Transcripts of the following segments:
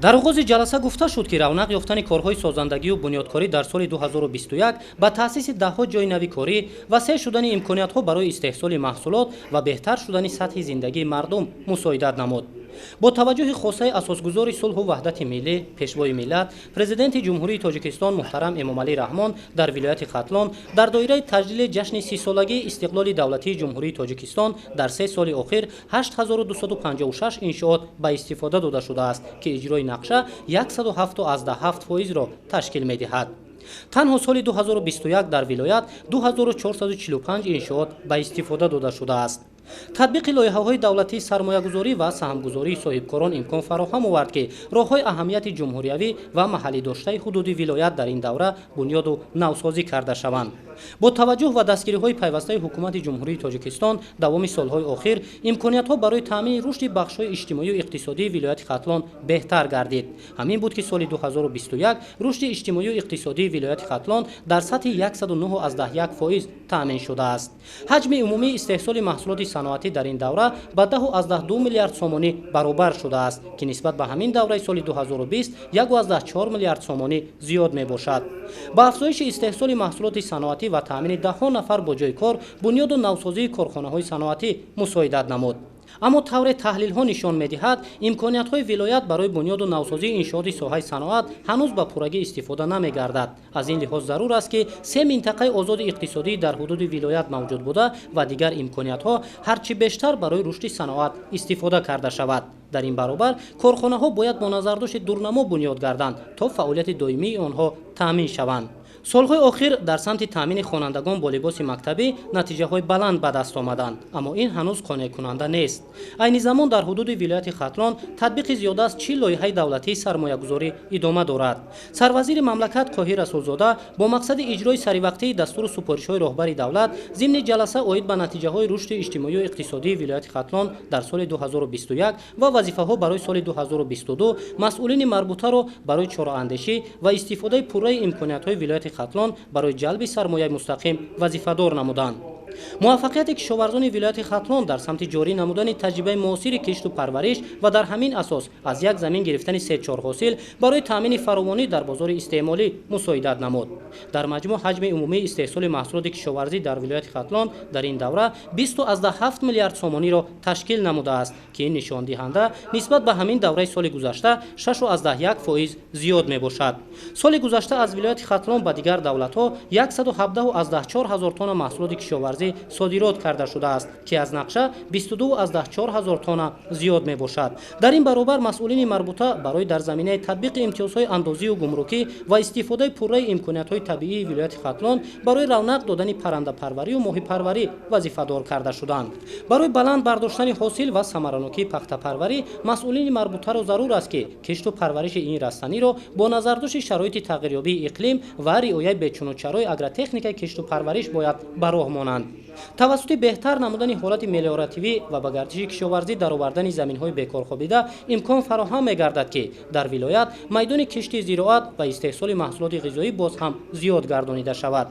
дар оғози ҷаласа гуфта шуд ки равнақ ёфтани корҳои созандагию бунёдкорӣ дар соли 2021 ба таъсиси даҳҳо ҷойи нави корӣ, васеъ шудани имкониятҳо барои истеҳсоли маҳсулот ва беҳтар шудани сатҳи зиндагии мардум мусоидат намуд. бо таваҷҷӯҳи хосаи асосгузори сулҳу ваҳдати миллӣ, пешвои миллат, президенти ҷумҳурии Тоҷикистон муҳтарам Эмомалӣ Раҳмон дар вилояти в.Хатлон дар доираи таҷлили ҷашни 30-солагии истиқлоли давлатии ҷумҳурии Тоҷикистон дар 3 соли охир 8256 иншоот ба истифода дода шудааст, ки иҷрои нақша 107.7%-ро ташкил медиҳад. танҳо соли 2021 дар вилоят 2445 иншоот ба истифода дода шудааст. татбиқи лоиҳаҳои давлатии сармоягузорӣ ва саҳмгузории соҳибкорон имкон фароҳам овард ки роҳҳои аҳамияти ҷумҳуриявӣ ва маҳаллидоштаи ҳудуди вилоят дар ин давра бунёду навсозӣ карда шаванд. бо таваҷҷӯҳ ва дастгириҳои пайвастаи ҳукумати ҷумҳурии Тоҷикистон давоми солҳои охир имкониятҳо барои таъмини рушди бахшҳои иҷтимоию иқтисодии вилояти в.Хатлон беҳтар гардид. ҳамин буд ки соли 2021 рушди иҷтимоию иқтисодии вилояти в.Хатлон дар сатҳи 109.1% таъмин шудааст. ҳаҷми умумии истеҳсоли маҳсулоти саноатӣ дар ин давра ба 10.2 миллиард сомонӣ баробар шудааст, ки нисбат ба ҳамин давраи соли 2020 1.4 миллиард сомонӣ зиёд мебошад. ба афзоиши истеҳсоли маҳсулоти саноатӣ ва таъмини даҳҳо нафар бо ҷойи кор бунёду навсозии корхонаҳои саноатӣ мусоидат намуд. аммо тавре таҳлилҳо нишон медиҳад, имкониятҳои вилоят барои бунёду навсозии иншооти соҳаи саноат ҳанӯз ба пуррагӣ истифода намегардад. аз ин лиҳоз зарур аст ки 3 минтақаи озоди иқтисодӣ дар ҳудуди вилоят мавҷуд буда ва дигар имкониятҳо ҳарчи бештар барои рушди саноат истифода карда шавад. дар ин баробар корхонаҳо бояд бо назардошти дурнамо бунёд гарданд то фаъолияти доимии онҳо таъмин шаванд. солҳои охир дар самти таъмини хонандагон бо либоси мактабӣ натиҷаҳои баланд ба даст омаданд, аммо ин ҳанӯз қонеъкунанда нест. айни замон дар ҳудуди вилояти в.Хатлон татбиқи зиёда аз 40 лоиҳаи давлатии сармоягузорӣ идома дорад. Сарвазири мамлакат Ќоњир Расулзода бо мақсади иҷрои саривақтии дастуру супоришҳои роҳбари давлат зимни ҷаласа оид ба натиҷаҳои рушди иҷтимоию иқтисодии вилояти в.Хатлон дар соли 2021 ва вазифаҳо барои соли 2022 масъулини марбутаро барои чораандешӣ ва истифодаи пурраи имкониятҳои вилояти в.Хатлон барои ҷалби сармояи мустақим вазифадор намуданд. муваффақияти кишоварзони вилояти в.Хатлон дар самти ҷорӣ намудани таҷрибаи муосири кишту парвариш ва дар ҳамин асос аз як замин гирифтани 3-4 ҳосил барои таъмини фаровонӣ дар бозори истеъмолӣ мусоидат намуд. дар маҷмӯъ ҳаҷми умумии истеҳсоли маҳсулоти кишоварзӣ дар вилояти в.Хатлон дар ин давра 20.7 миллиард сомониро ташкил намудааст, ки ин нишондиҳанда нисбат ба ҳамин давраи соли гузашта 6.1% зиёд мебошад. соли гузашта аз вилояти в.Хатлон ба дигар давлатҳо 117.4 ҳазор тонна маҳсулоти кишоварзӣ صادرات کرده شده است که از نقشه 22.4 тонна زیاد می باشد. در این برابر مسئولین مربوطه برای در زمینه تطبیق امتیازهای اندازی و گمرکی و استفاده پوره امکانات‌های طبیعی ولایت خاتلان برای رونق دادن پرنده پروری و ماهی پروری وظیفه دار کرده شدند. برای بلند برداشتن حاصل و ثمرانکی پخته پروری مسئولین مربوطه را ضرور است که کشت و پرورش این رستنی را با نظرداشت شرایط تغییریابی اقلیم و رعایت به چنوچرای اگرتکنیک کشت و پرورش باید به راه مانند. توسط بهتر نمودن حالت ملیوراتیوی و به گردش کشاورزی در آوردن زمین‌های بیکار خوابیده امکان فراهم می‌گردد که در ولایت میدان کشت زراعت و استحصال محصولات غذایی باز هم زیاد گردانیده شود.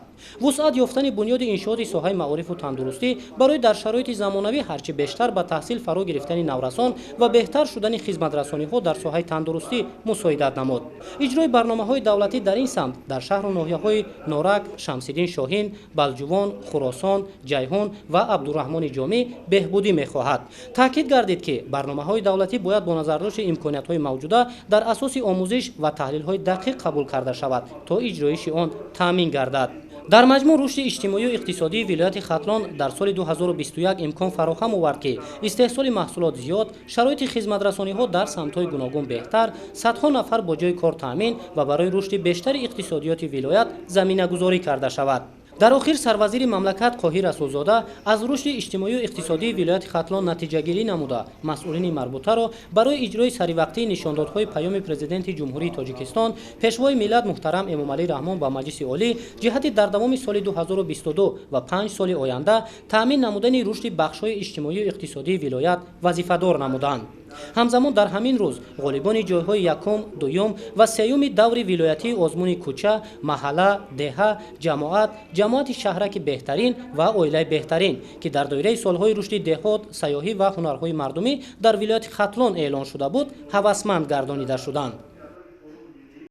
وسعت یافتن بنیاد انشاءات ساحه معارف و تندرستی برای در شرایط زمانوی هرچه بیشتر به تحصیل فرا گرفتن نورسان و بهتر شدن خدمت‌رسانی‌ها در ساحه تندرستی مساعدت نمود. اجرای برنامه‌های دولتی در این سمت در شهر و ناحیه‌های نورک، شمس‌الدین شاهین، بلجوان، خراسان، جیهون و عبدالرحمن جامی بهبودی می‌خواهد. تاکید گردید که برنامه‌های دولتی باید با نظرداشت امکانات‌های موجوده در اساس آموزش و تحلیل‌های دقیق قبول کرده شود تا اجرایش آن تامین گردد. در مجموع رشد اجتماعی و اقتصادی ولایت خاتلان در سال 2021 امکان فراهم آورد که استحصال محصولات زیاد، شرایط خدمت‌رسانی‌ها در سمت‌های گوناگون بهتر، صدها نفر با جای کار تامین و برای رشد بیشتر اقتصادیات ولایت زمینه‌گذاری کرده شود. در آخر سروازیری مملکت ќоњир Расулзода از رشد اجتماعی و اقتصادی ولایت خاتلان نتیجه گیری نموده مسئولین مربوطه را برای اجرای سریوقتی نشاندادهای پیام پرزیدنت جمهوری تاجیکستان پیشوای ملت محترم امامعلی رحمان با مجلس عالی جهت در دوام سال 2022 و 5 سال آینده تامین نمودن رشد بخش‌های اجتماعی و اقتصادی ولایت وظیفه دار نمودند. ҳамзамон дар ҳамин рӯз ғолибони ҷойҳои якум, дуюм ва сеюми даври вилоятии озмуни кӯча, маҳалла, деҳа, ҷамоати шаҳраки беҳтарин ва оилаи беҳтарин, ки дар доираи солҳои рушди деҳот, сайёҳӣ ва ҳунарҳои мардумӣ дар вилояти в.Хатлон эълон шуда буд, ҳавасманд гардонида шуданд.